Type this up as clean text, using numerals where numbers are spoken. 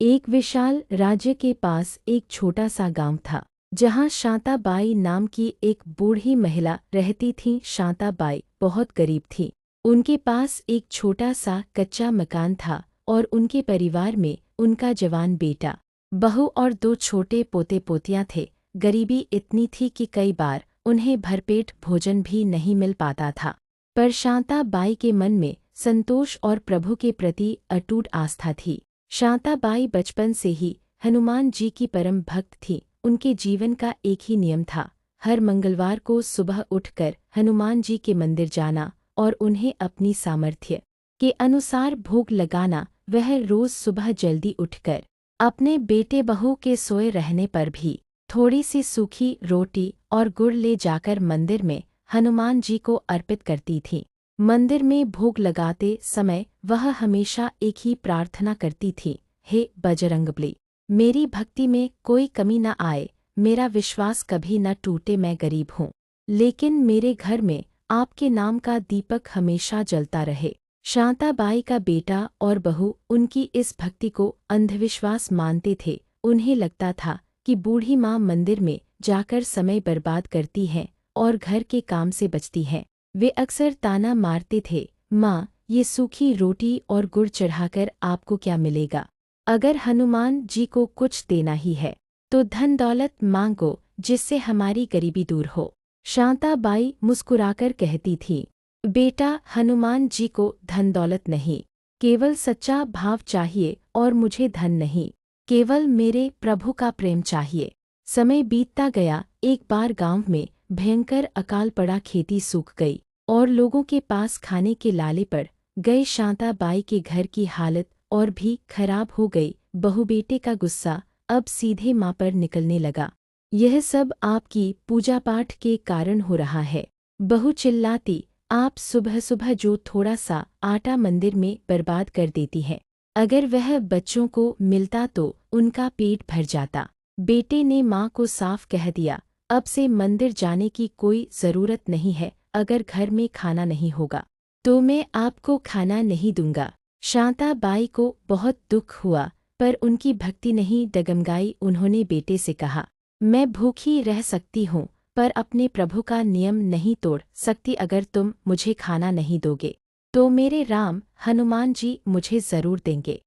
एक विशाल राज्य के पास एक छोटा सा गांव था, जहां शांताबाई नाम की एक बूढ़ी महिला रहती थी। शांताबाई बहुत गरीब थी। उनके पास एक छोटा सा कच्चा मकान था और उनके परिवार में उनका जवान बेटा, बहू और 2 छोटे पोते पोतियां थे। गरीबी इतनी थी कि कई बार उन्हें भरपेट भोजन भी नहीं मिल पाता था। पर शांताबाई के मन में संतोष और प्रभु के प्रति अटूट आस्था थी। शांताबाई बचपन से ही हनुमान जी की परम भक्त थी। उनके जीवन का एक ही नियम था, हर मंगलवार को सुबह उठकर हनुमान जी के मंदिर जाना और उन्हें अपनी सामर्थ्य के अनुसार भोग लगाना। वह रोज सुबह जल्दी उठकर अपने बेटे बहू के सोए रहने पर भी थोड़ी सी सूखी रोटी और गुड़ ले जाकर मंदिर में हनुमान जी को अर्पित करती थी। मंदिर में भोग लगाते समय वह हमेशा एक ही प्रार्थना करती थी, हे बजरंगबली, मेरी भक्ति में कोई कमी न आए, मेरा विश्वास कभी न टूटे। मैं गरीब हूँ, लेकिन मेरे घर में आपके नाम का दीपक हमेशा जलता रहे। शांताबाई का बेटा और बहू उनकी इस भक्ति को अंधविश्वास मानते थे। उन्हें लगता था कि बूढ़ी माँ मंदिर में जाकर समय बर्बाद करती है और घर के काम से बचती है। वे अक्सर ताना मारते थे, माँ, ये सूखी रोटी और गुड़ चढ़ाकर आपको क्या मिलेगा? अगर हनुमान जी को कुछ देना ही है तो धन दौलत मांगो, जिससे हमारी गरीबी दूर हो। शांताबाई मुस्कुराकर कहती थी, बेटा, हनुमान जी को धन दौलत नहीं, केवल सच्चा भाव चाहिए, और मुझे धन नहीं, केवल मेरे प्रभु का प्रेम चाहिए। समय बीतता गया। एक बार गांव में भयंकर अकाल पड़ा, खेती सूख गई और लोगों के पास खाने के लाले पड़ गए। शांताबाई के घर की हालत और भी खराब हो गई। बहू बेटे का गुस्सा अब सीधे माँ पर निकलने लगा। यह सब आपकी पूजा पाठ के कारण हो रहा है। बहू चिल्लाती, आप सुबह सुबह जो थोड़ा सा आटा मंदिर में बर्बाद कर देती है, अगर वह बच्चों को मिलता तो उनका पेट भर जाता। बेटे ने माँ को साफ कह दिया, अब से मंदिर जाने की कोई ज़रूरत नहीं है। अगर घर में खाना नहीं होगा तो मैं आपको खाना नहीं दूंगा। शांताबाई को बहुत दुख हुआ, पर उनकी भक्ति नहीं डगमगाई। उन्होंने बेटे से कहा, मैं भूखी रह सकती हूँ, पर अपने प्रभु का नियम नहीं तोड़ सकती। अगर तुम मुझे खाना नहीं दोगे तो मेरे राम हनुमान जी मुझे ज़रूर देंगे।